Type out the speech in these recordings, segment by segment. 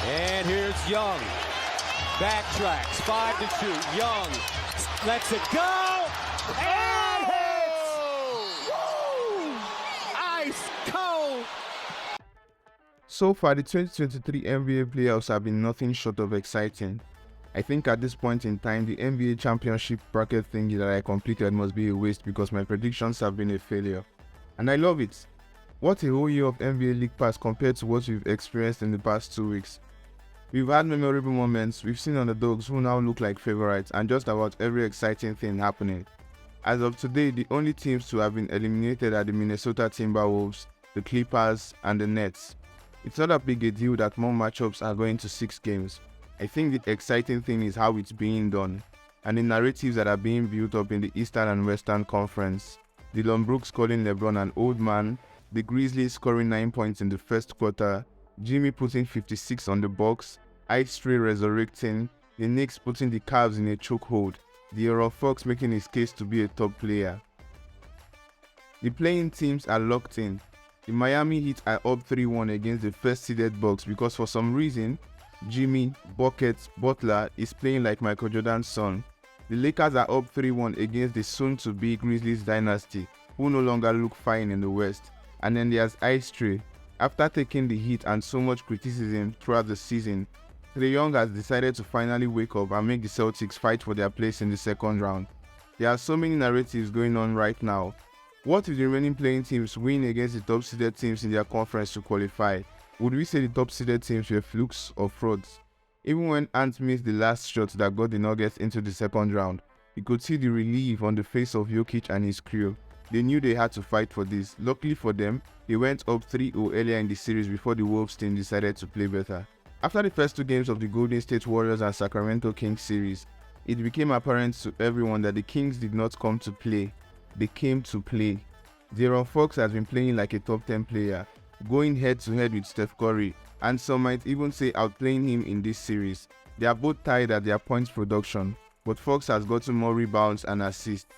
And here's Young. Backtracks, 5 to shoot. Young lets it go. And hits! Woo! Ice cold! So far, the 2023 NBA playoffs have been nothing short of exciting. I think at this point in time, the NBA championship bracket thingy that I completed must be a waste because my predictions have been a failure. And I love it. What a whole year of NBA League Pass compared to what we've experienced in the past 2 weeks. We've had memorable moments, we've seen underdogs who now look like favorites, and just about every exciting thing happening. As of today, the only teams to have been eliminated are the Minnesota Timberwolves, the Clippers, and the Nets. It's not that big a deal that more matchups are going to 6 games. I think the exciting thing is how it's being done, and the narratives that are being built up in the Eastern and Western Conference. DIllon Brooks calling Lebron an old man, the Grizzlies scoring 9 points in the first quarter, Jimmy putting 56 on the Bucks, Trae resurrecting, the Knicks putting the Cavs in a chokehold, De'Aaron Fox making his case to be a top player. The playing teams are locked in. The Miami Heat are up 3-1 against the first-seeded Bucks because for some reason, Jimmy Butler is playing like Michael Jordan's son. The Lakers are up 3-1 against the soon-to-be Grizzlies dynasty, who no longer look fine in the West. And then there's Trae. After taking the heat and so much criticism throughout the season, Trae Young has decided to finally wake up and make the Celtics fight for their place in the second round. There are so many narratives going on right now. What if the remaining playing teams win against the top-seeded teams in their conference to qualify? Would we say the top-seeded teams were flukes or frauds? Even when Ant missed the last shot that got the Nuggets into the second round, you could see the relief on the face of Jokic and his crew. They knew they had to fight for this. Luckily for them, they went up 3-0 earlier in the series before the Wolves team decided to play better. After the first 2 games of the Golden State Warriors and Sacramento Kings series, it became apparent to everyone that the Kings did not come to play. They came to play. De'Aaron Fox has been playing like a top 10 player, going head-to-head with Steph Curry, and some might even say outplaying him in this series. They are both tied at their points production, but Fox has gotten more rebounds and assists.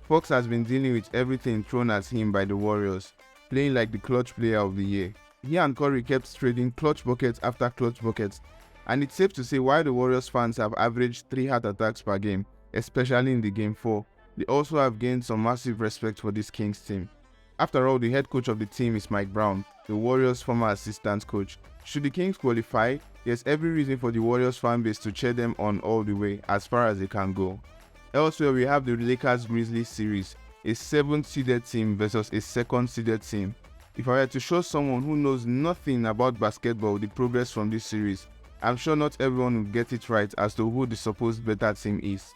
Fox has been dealing with everything thrown at him by the Warriors, playing like the clutch player of the year. He and Curry kept trading clutch buckets after clutch buckets, and it's safe to say while the Warriors fans have averaged 3 heart attacks per game, especially in the Game 4, they also have gained some massive respect for this Kings team. After all, the head coach of the team is Mike Brown, the Warriors' former assistant coach. Should the Kings qualify, there's every reason for the Warriors fan base to cheer them on all the way as far as they can go. Elsewhere, we have the Lakers-Grizzlies series, a 7th-seeded team versus a 2nd-seeded team. If I were to show someone who knows nothing about basketball the progress from this series, I'm sure not everyone will get it right as to who the supposed better team is.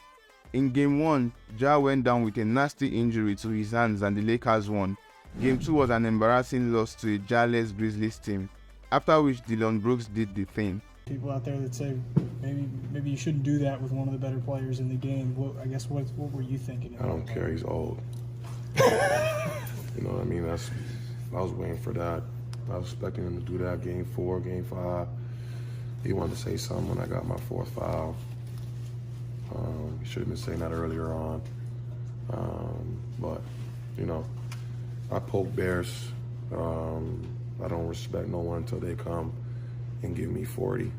In Game 1, Ja went down with a nasty injury to his hands and the Lakers won. Game 2 was an embarrassing loss to a Ja-less Grizzlies team, after which DIllon Brooks did the thing. People out there that say maybe you shouldn't do that with one of the better players in the game. What were you thinking? I don't care. He's old. You know what I mean? I was waiting for that. I was expecting him to do that Game 4, Game 5. He wanted to say something when I got my 4th foul. He should have been saying that earlier on. But, you know, I poke bears. I don't respect no one until they come and give me 40.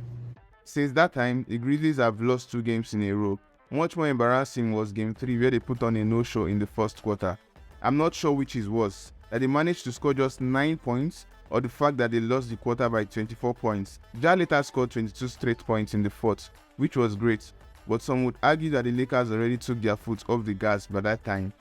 Since that time, the Grizzlies have lost 2 games in a row. Much more embarrassing was Game 3 where they put on a no-show in the first quarter. I'm not sure which is worse, that they managed to score just 9 points or the fact that they lost the quarter by 24 points. Ja later scored 22 straight points in the 4th, which was great, but some would argue that the Lakers already took their foot off the gas by that time.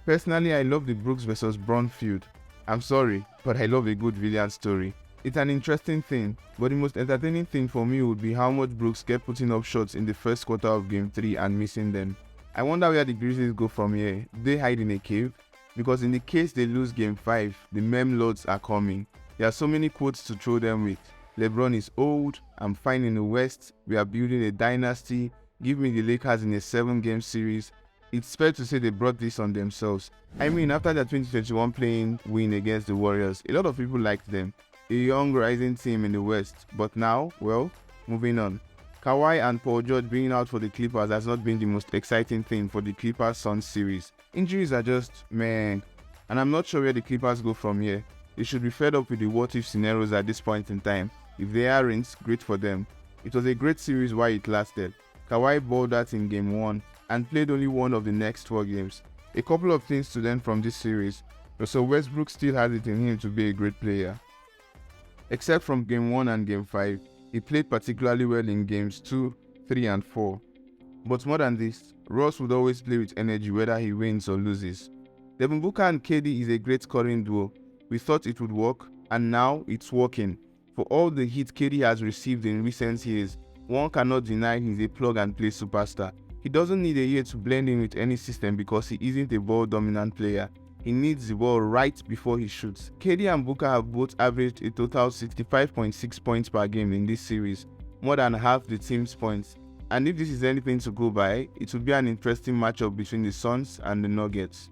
Personally, I love the Brooks vs. Bron feud. I'm sorry, but I love a good villain story. It's an interesting thing, but the most entertaining thing for me would be how much Brooks kept putting up shots in the first quarter of Game 3 and missing them. I wonder where the Grizzlies go from here. Do they hide in a cave? Because in the case they lose Game 5, the meme lords are coming. There are so many quotes to throw them with. Lebron is old, I'm fine in the West, we are building a dynasty, give me the Lakers in a 7-game series. It's fair to say they brought this on themselves. I mean, after their 2021 playing win against the Warriors, a lot of people liked them. A young rising team in the West. But now, well, moving on. Kawhi and Paul George being out for the Clippers has not been the most exciting thing for the Clippers-Suns series. Injuries are just, man. And I'm not sure where the Clippers go from here. They should be fed up with the what-if scenarios at this point in time. If they aren't, great for them. It was a great series while it lasted. Kawhi balled out in Game 1 and played only one of the next 4 games. A couple of things to learn from this series. Russell Westbrook still has it in him to be a great player. Except from Game 1 and Game 5, he played particularly well in Games 2, 3 and 4. But more than this, Russ would always play with energy whether he wins or loses. Devin Booker and KD is a great scoring duo. We thought it would work, and now it's working. For all the hit KD has received in recent years, one cannot deny he's a plug-and-play superstar. He doesn't need a year to blend in with any system because he isn't a ball-dominant player. He needs the ball right before he shoots. KD and Booker have both averaged a total 65.6 points per game in this series, more than half the team's points. And if this is anything to go by, it will be an interesting matchup between the Suns and the Nuggets.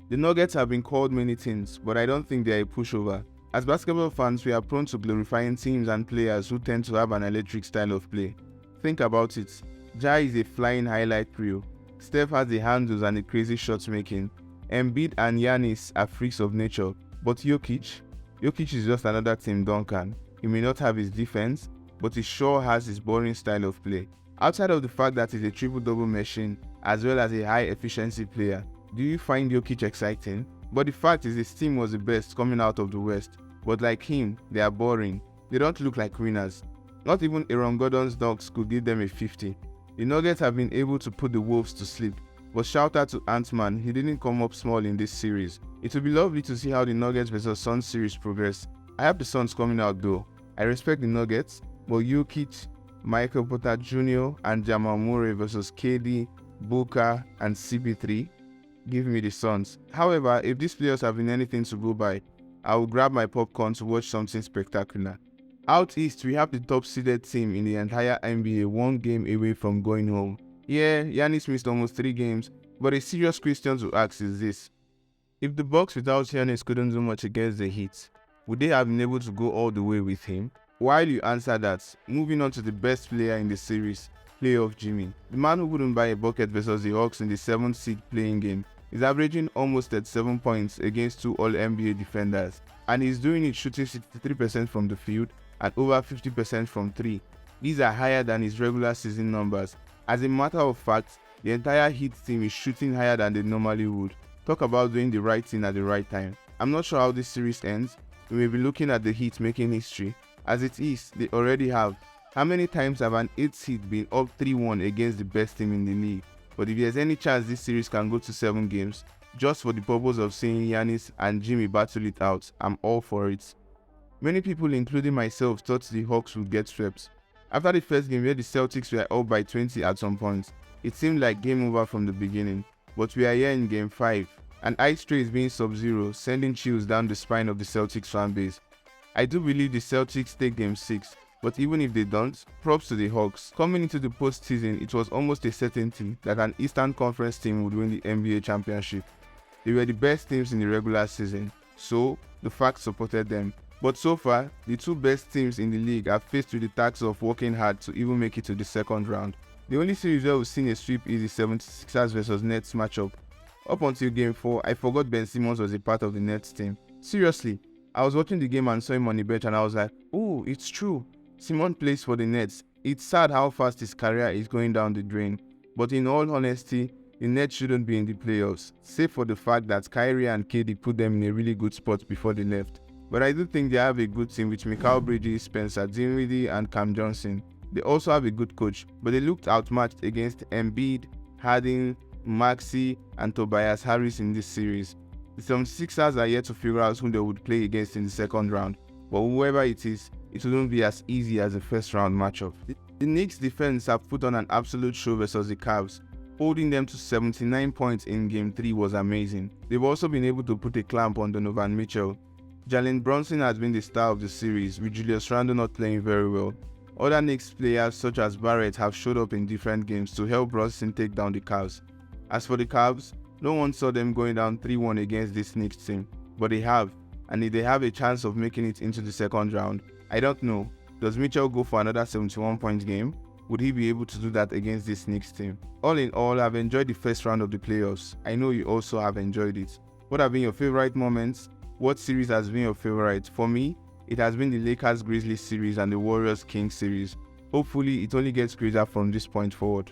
The Nuggets have been called many things, but I don't think they are a pushover. As basketball fans, we are prone to glorifying teams and players who tend to have an electric style of play. Think about it. Ja is a flying highlight reel. Steph has the handles and the crazy shots making. Embiid and Giannis are freaks of nature. But Jokic is just another Tim Duncan. He may not have his defense, but he sure has his boring style of play. Outside of the fact that he's a triple-double machine, as well as a high-efficiency player, do you find Jokic exciting? But the fact is his team was the best coming out of the West. But like him, they are boring. They don't look like winners. Not even Aaron Gordon's dogs could give them a 50. The Nuggets have been able to put the Wolves to sleep. But shout out to Ant-Man, he didn't come up small in this series. It will be lovely to see how the Nuggets vs Suns series progress. I have the Suns coming out though. I respect the Nuggets, but Jokic, Michael Porter Jr. and Jamal Murray vs KD, Booker and CP3, give me the Suns. However, if these players have been anything to go by, I will grab my popcorn to watch something spectacular. Out east, we have the top-seeded team in the entire NBA 1 game away from going home. Yeah, Giannis missed almost 3 games, but a serious question to ask is this. If the Bucks without Giannis couldn't do much against the Heat, would they have been able to go all the way with him? While you answer that, moving on to the best player in the series, playoff Jimmy. The man who wouldn't buy a bucket versus the Hawks in the 7th seed playing game is averaging almost 37 points against 2 All-NBA defenders, and he's doing it shooting 63% from the field and over 50% from 3. These are higher than his regular season numbers. As a matter of fact, the entire Heat team is shooting higher than they normally would. Talk about doing the right thing at the right time. I'm not sure how this series ends. We may be looking at the Heat making history. As it is, they already have. How many times have an 8th seed been up 3-1 against the best team in the league? But if there's any chance this series can go to 7 games, just for the purpose of seeing Giannis and Jimmy battle it out, I'm all for it. Many people, including myself, thought the Hawks would get swept. After the first game where the Celtics were up by 20 at some point, it seemed like game over from the beginning. But we are here in Game 5, and Ice Trae is being sub-zero, sending chills down the spine of the Celtics fanbase. I do believe the Celtics take Game 6, but even if they don't, props to the Hawks. Coming into the postseason, it was almost a certainty that an Eastern Conference team would win the NBA championship. They were the best teams in the regular season, so the facts supported them. But so far, the 2 best teams in the league are faced with the task of working hard to even make it to the 2nd round. The only series where we've seen a sweep is the 76ers vs Nets matchup. Up until Game 4, I forgot Ben Simmons was a part of the Nets team. Seriously, I was watching the game and saw him on the bench and I was like, oh, it's true. Simmons plays for the Nets. It's sad how fast his career is going down the drain. But in all honesty, the Nets shouldn't be in the playoffs, save for the fact that Kyrie and KD put them in a really good spot before they left. But I do think they have a good team with Mikal Bridges, Spencer Dinwiddie and Cam Johnson. They also have a good coach, but they looked outmatched against Embiid, Harden, Maxey and Tobias Harris in this series. The 76ers are yet to figure out who they would play against in the 2nd round, but whoever it is, it wouldn't be as easy as the 1st round matchup. The Knicks defense have put on an absolute show versus the Cavs. Holding them to 79 points in Game 3 was amazing. They've also been able to put a clamp on Donovan Mitchell. Jalen Brunson has been the star of the series, with Julius Randle not playing very well. Other Knicks players such as Barrett have showed up in different games to help Brunson take down the Cavs. As for the Cavs, no one saw them going down 3-1 against this Knicks team, but they have, and if they have a chance of making it into the 2nd round, I don't know, does Mitchell go for another 71-point game? Would he be able to do that against this Knicks team? All in all, I've enjoyed the 1st round of the playoffs. I know you also have enjoyed it. What have been your favorite moments? What series has been your favorite? For me, it has been the Lakers Grizzlies series and the Warriors Kings series. Hopefully, it only gets crazier from this point forward.